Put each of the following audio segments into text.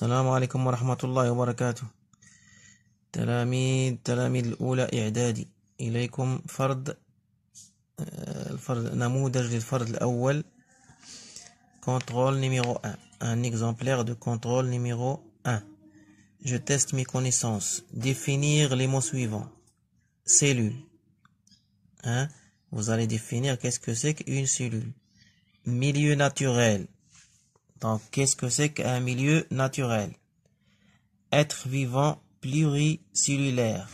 السلام عليكم ورحمة الله وبركاته. تلاميذ الأولى إعدادي، إليكم نموذج للفرد الأول. Contrôle numéro 1. Un exemplaire de contrôle numéro 1. Je teste mes connaissances. Définir les mots suivants. Cellule. Vous allez définir qu'est-ce que c'est qu'une cellule. Milieu naturel. Donc, qu'est-ce que c'est qu'un milieu naturel? Être vivant pluricellulaire.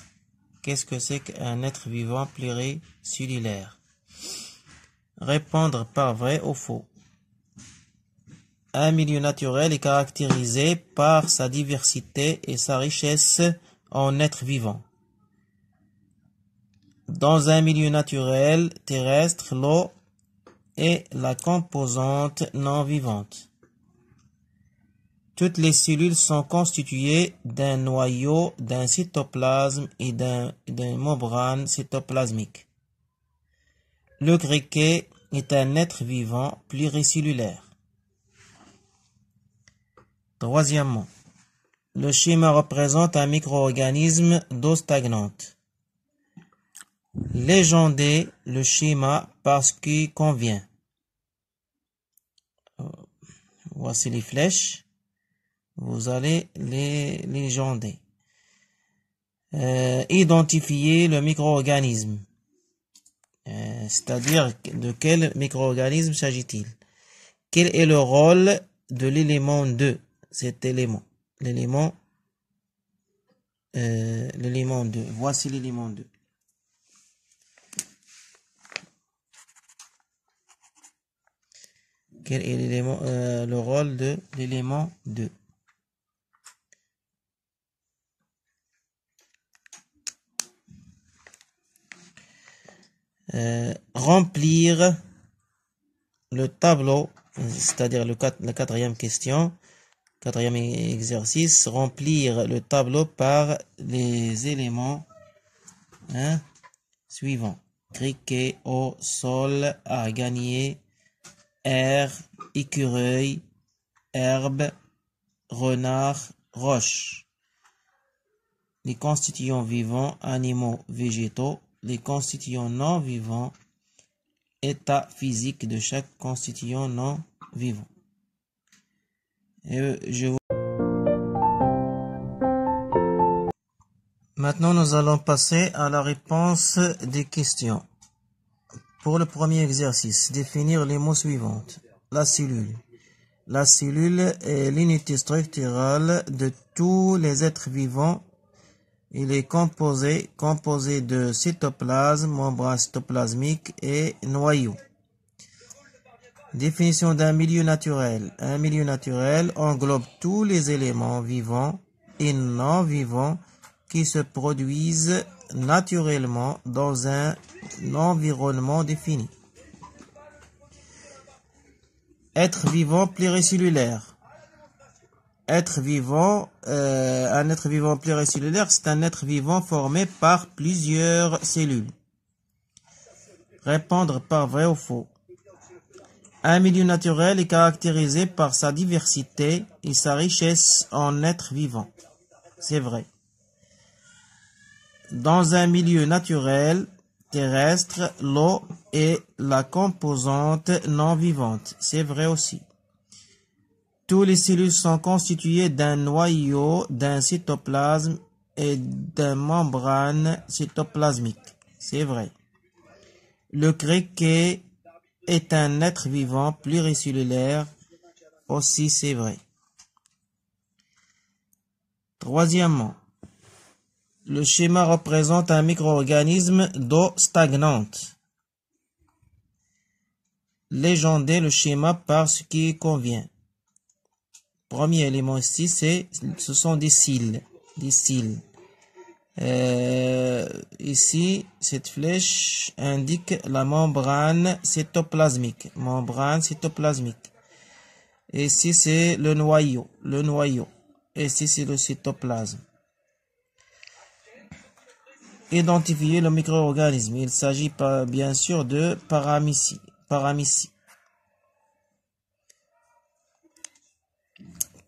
Qu'est-ce que c'est qu'un être vivant pluricellulaire? Répondre par vrai ou faux. Un milieu naturel est caractérisé par sa diversité et sa richesse en êtres vivants. Dans un milieu naturel terrestre, l'eau est la composante non vivante. Toutes les cellules sont constituées d'un noyau, d'un cytoplasme et d'une membrane cytoplasmique. Le criquet est un être vivant pluricellulaire. Troisièmement, le schéma représente un micro-organisme d'eau stagnante. Légendez le schéma parce qu'il convient. Voici les flèches. Vous allez les légender. Identifier le micro-organisme. C'est-à-dire de quel micro-organisme s'agit-il? Quel est le rôle de l'élément 2? Cet élément. L'élément 2. Voici l'élément 2. Quel est le rôle de l'élément 2? Remplir le tableau, c'est-à-dire la quatrième question, quatrième exercice, remplir le tableau par les éléments suivants. Criquet, eau, sol, arganier, air, écureuil, herbe, renard, roche. Les constituants vivants, animaux, végétaux. Les constituants non vivants, état physique de chaque constituant non vivant. Maintenant, nous allons passer à la réponse des questions. Pour le premier exercice, définir les mots suivants. La cellule. La cellule est l'unité structurale de tous les êtres vivants. Il est composé de cytoplasme, membrane cytoplasmique et noyau. Définition d'un milieu naturel. Un milieu naturel englobe tous les éléments vivants et non vivants qui se produisent naturellement dans un environnement défini. Être vivant pluricellulaire. Être vivant, un être vivant pluricellulaire, c'est un être vivant formé par plusieurs cellules. Répondre par vrai ou faux. Un milieu naturel est caractérisé par sa diversité et sa richesse en êtres vivants. C'est vrai. Dans un milieu naturel terrestre, l'eau est la composante non vivante. C'est vrai aussi. Toutes les cellules sont constituées d'un noyau, d'un cytoplasme et d'une membrane cytoplasmique. C'est vrai. Le criquet est un être vivant pluricellulaire. Aussi, c'est vrai. Troisièmement, le schéma représente un micro-organisme d'eau stagnante. Légendez le schéma par ce qui convient. Premier élément ici, ce sont des cils. Des cils. Ici, cette flèche indique la membrane cytoplasmique. Membrane cytoplasmique. Ici, c'est le noyau. Le noyau. Ici, c'est le cytoplasme. Identifier le micro-organisme. Il s'agit bien sûr de paramécie.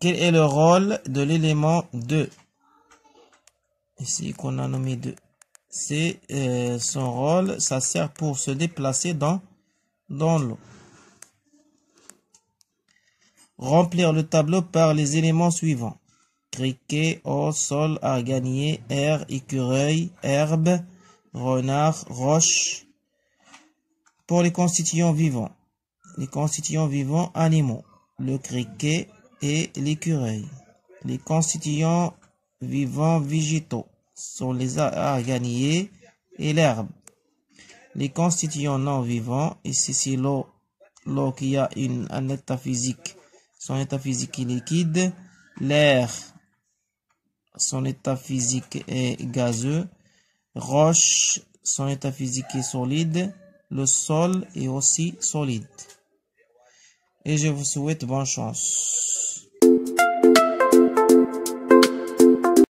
Quel est le rôle de l'élément 2? Ici qu'on a nommé 2. C'est son rôle, ça sert pour se déplacer dans l'eau. Remplir le tableau par les éléments suivants. Criquet, eau, sol, arganier, air, écureuil, herbe, renard, roche. Pour les constituants vivants. Les constituants vivants animaux. Le criquet et l'écureuil. Les constituants vivants végétaux sont les arganiers et l'herbe. Les constituants non vivants, ici c'est l'eau qui a un état physique, son état physique est liquide, l'air, son état physique est gazeux, roche, son état physique est solide, le sol est aussi solide. Et je vous souhaite bonne chance.